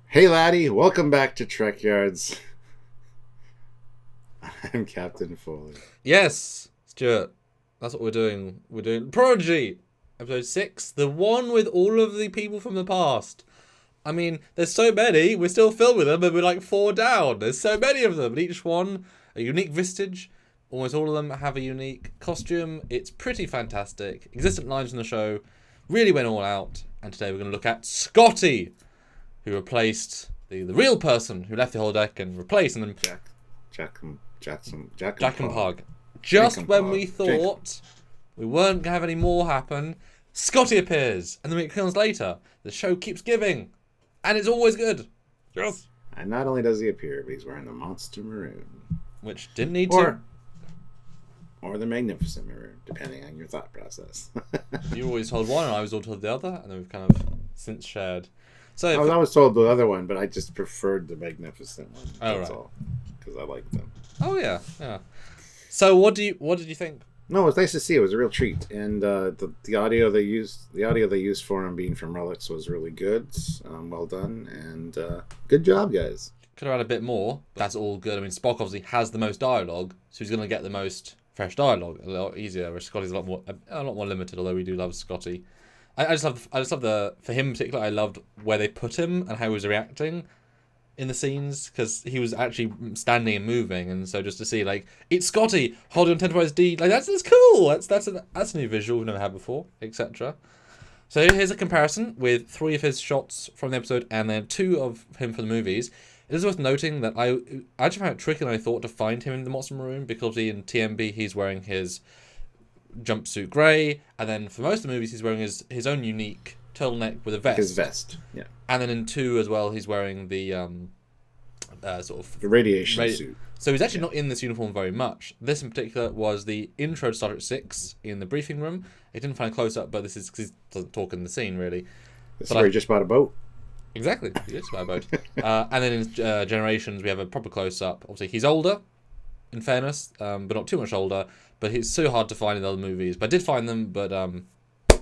Hey laddie, welcome back to Trekyards. I'm Captain Foley. Yes, Stuart. That's what we're doing. We're doing Prodigy, episode 6, the one with all of the people from the past. I mean, there's so many, we're still filming them, and we're like 4 down. There's so many of them, and each one a unique visage. Almost all of them have a unique costume. It's pretty fantastic. Existent lines from the show really went all out, and today we're going to look at Scotty, who replaced the real person who left the holodeck and replaced and then Jack and Pug. Just when we thought we weren't going to have any more happen, Scotty appears, and then it comes later. The show keeps giving, and it's always good. Yes. And not only does he appear, but he's wearing the Monster Maroon. Which didn't need to. Or the Magnificent Maroon, depending on your thought process. You always told one, and I was all told the other, and then we've kind of since shared. So I was always told the other one, but I just preferred the Magnificent one. That's right. all, because I liked them. Oh yeah. So what did you think? No, it was nice to see. It was a real treat, and the audio they used for him being from Relics was really good. Well done, and good job, guys. Could have had a bit more. That's all good. I mean, Spock obviously has the most dialogue, so he's going to get the most fresh dialogue a lot easier. Whereas Scotty's a lot more limited. Although we do love Scotty. I just love the for him in particular. I loved where they put him and how he was reacting in the scenes, because he was actually standing and moving, and so just to see like it's Scotty holding on 10 to D, like that's cool. That's a new visual we've never had before, etc. So here's a comparison with 3 of his shots from the episode and then 2 of him from the movies. It is worth noting that I actually found it tricky, and I thought, to find him in the Monster Maroon, because in TMB he's wearing his jumpsuit grey, and then for most of the movies he's wearing his own unique turtleneck with a vest. His vest, yeah. And then in 2 as well, he's wearing the sort of the radiation suit. So he's actually not in this uniform very much. This in particular was the intro to Star Trek 6 in the briefing room. I didn't find a close up, but this is because he doesn't talk in the scene really. This is where he just bought a boat. Exactly, he just bought a boat. And then in Generations, we have a proper close up. Obviously, he's older, in fairness, but not too much older. But he's so hard to find in other movies. But I did find them. But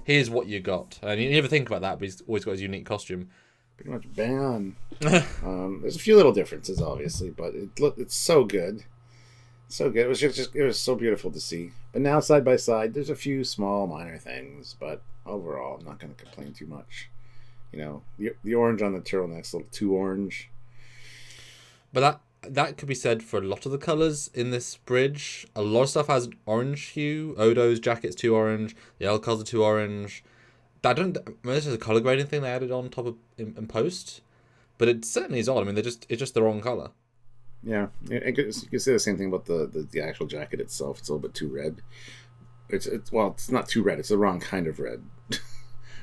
here's what you got. And you never think about that, but he's always got his unique costume. Pretty much bang on. There's a few little differences, obviously, but it's so good, so good. It was so beautiful to see. But now side by side, there's a few small minor things, but overall, I'm not going to complain too much. You know, the orange on the turtleneck's a little too orange. But that could be said for a lot of the colours in this bridge. A lot of stuff has an orange hue. Odo's jacket's too orange. The Elcars are too orange. Maybe this is a colour grading thing they added on top of in post, but it certainly is odd. I mean, it's just the wrong colour. Yeah, you can say the same thing about the actual jacket itself. It's a little bit too red. It's not too red. It's the wrong kind of red.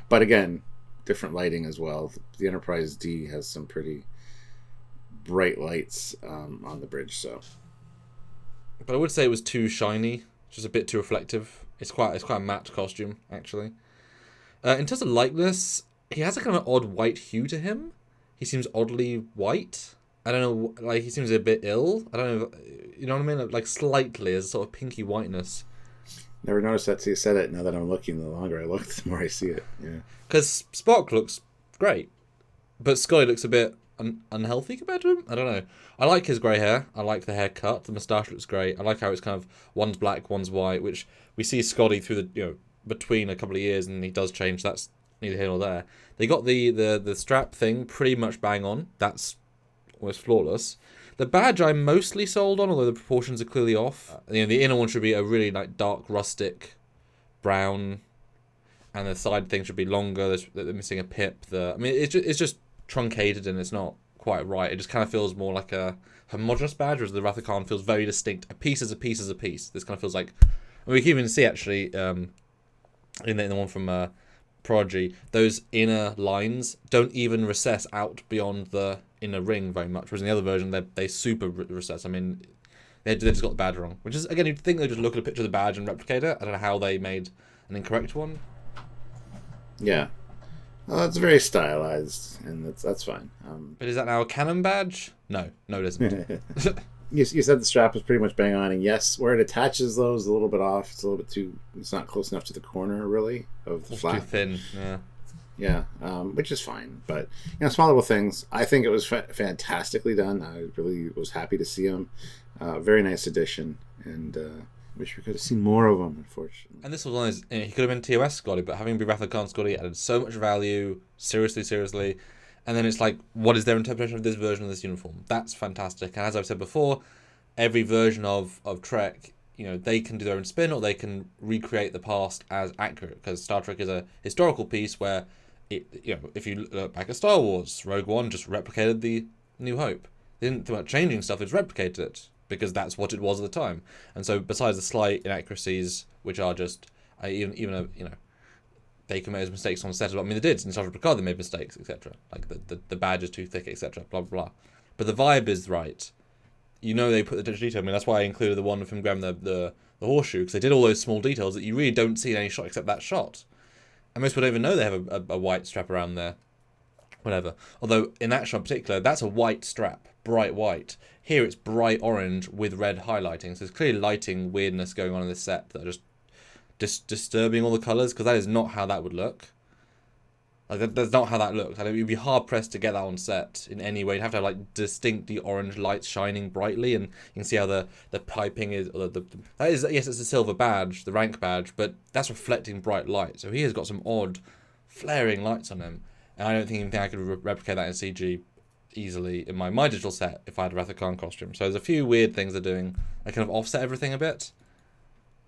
But again, different lighting as well. The Enterprise D has some pretty bright lights on the bridge. So, but I would say it was too shiny, just a bit too reflective. It's quite a matte costume actually. In terms of likeness, he has a kind of odd white hue to him. He seems oddly white. I don't know, like he seems a bit ill. I don't know, you know what I mean? Like slightly, there's a sort of pinky whiteness. Never noticed that till you said it. Now that I'm looking, the longer I look, the more I see it. Yeah. Because Spock looks great, but Scotty looks a bit unhealthy compared to him. I don't know. I like his grey hair. I like the haircut. The moustache looks great. I like how it's kind of one's black, one's white, which we see Scotty through the between a couple of years, and he does change. That's neither here nor there. They got the strap thing pretty much bang on. That's almost flawless. The badge I'm mostly sold on, although the proportions are clearly off. The inner one should be a really like dark rustic brown, and the side thing should be longer. They're missing a pip. It's just truncated and it's not quite right. It just kind of feels more like a homogeneous badge, whereas the Wrath of Khan feels very distinct. A piece is a piece is a piece. This kind of feels like, we can even see actually. In the one from Prodigy, those inner lines don't even recess out beyond the inner ring very much, whereas in the other version they super recess. I mean, they just got the badge wrong, which is, again, you'd think they'd just look at a picture of the badge and replicate it. I don't know how they made an incorrect one. Yeah, well, it's very stylized, and that's fine. But is that now a canon badge? No, it isn't. You said the strap was pretty much bang on, and yes, where it attaches though is a little bit off. It's a little bit too. It's not close enough to the corner really of the flap. Too thin. Yeah, which is fine. But small little things. I think it was fantastically done. I really was happy to see him. Very nice addition, and wish we could have seen more of him. Unfortunately. And this was one of those, he could have been TOS Scotty, but having been Wrath of Khan Scotty added so much value. Seriously. And then it's like, what is their interpretation of this version of this uniform? That's fantastic. And as I've said before, every version of Trek, they can do their own spin or they can recreate the past as accurate. Because Star Trek is a historical piece where, if you look back at Star Wars, Rogue One just replicated the New Hope. They didn't think about changing stuff, they just replicated it. Because that's what it was at the time. And so besides the slight inaccuracies, which are just, they can make mistakes on set. I mean, they did. In Star Trek Picard, they made mistakes, etc. Like the badge is too thick, etc. Blah, blah, blah. But the vibe is right. They put the detail. I mean, that's why I included the one of him grabbing the horseshoe, because they did all those small details that you really don't see in any shot except that shot. And most people don't even know they have a white strap around there. Whatever. Although, in that shot in particular, that's a white strap. Bright white. Here it's bright orange with red highlighting. So there's clearly lighting weirdness going on in this set that are just disturbing all the colours, because that is not how that would look. Like, that's not how that looks. Like, you'd be hard pressed to get that on set in any way. You'd have to have like distinctly orange lights shining brightly, and you can see how the piping is. Or that is, yes, it's a silver badge, the rank badge, but that's reflecting bright light. So he has got some odd flaring lights on him, and I don't think I could replicate that in CG easily in my digital set if I had a Wrath of Khan costume. So there's a few weird things they're doing. They kind of offset everything a bit,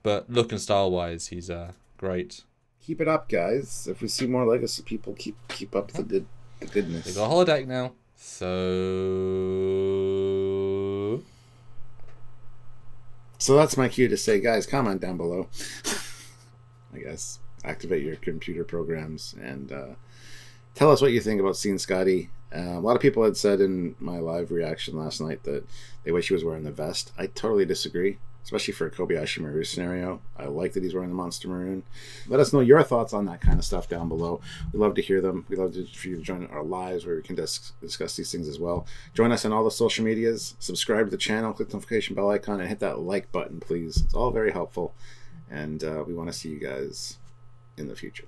but look and style wise, he's great. Keep it up, guys. If we see more Legacy people, keep up the goodness. We've got a holodeck now, so that's my cue to say, guys, comment down below. I guess activate your computer programs and tell us what you think about seeing Scotty. A lot of people had said in my live reaction last night that they wish he was wearing the vest. I totally disagree, especially for a Kobayashi Maru scenario. I like that he's wearing the Monster Maroon. Let us know your thoughts on that kind of stuff down below. We love to hear them. We love for you to join our lives where we can discuss these things as well. Join us on all the social medias. Subscribe to the channel. Click the notification bell icon and hit that like button, please. It's all very helpful. And we want to see you guys in the future.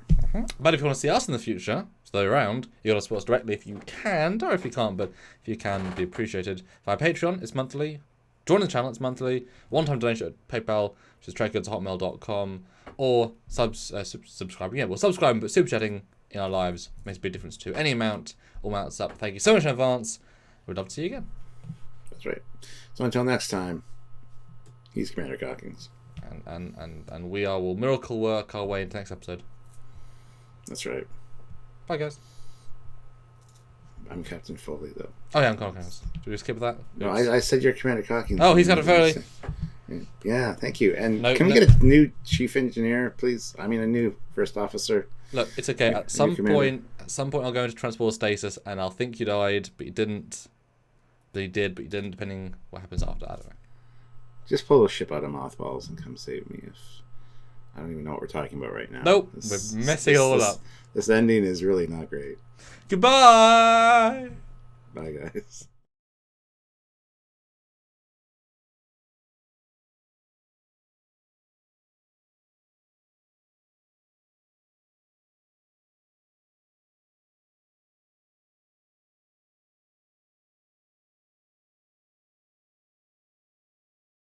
But if you want to see us in the future, stay around. You got to support us directly if you can, or if you can't, but if you can, it'd be appreciated. Via Patreon, it's monthly. Join the channel, it's monthly. One-time donation at PayPal, which is trekyards@hotmail.com, or subscribing. Yeah, well, subscribing, but super chatting in our lives makes a big difference too. Any amount, all amounts up. Thank you so much in advance. We'd love to see you again. That's right. So until next time, he's Commander Cockings. And we will miracle work our way into next episode. That's right. Bye, guys. I'm Captain Foley, though. Oh, yeah, I'm Cockings. Should we skip that? No, I said you're Commander Cockings. Oh, he's got a Foley. Yeah, thank you. And can we get a new chief engineer, please? I mean, a new first officer. Look, it's okay. At some point, I'll go into transport stasis, and I'll think you died, but you didn't. But you did, but you didn't, depending what happens after. I don't know. Just pull the ship out of mothballs and come save me. I don't even know what we're talking about right now. Nope, we're messing it all up. This ending is really not great. Goodbye! Bye, guys.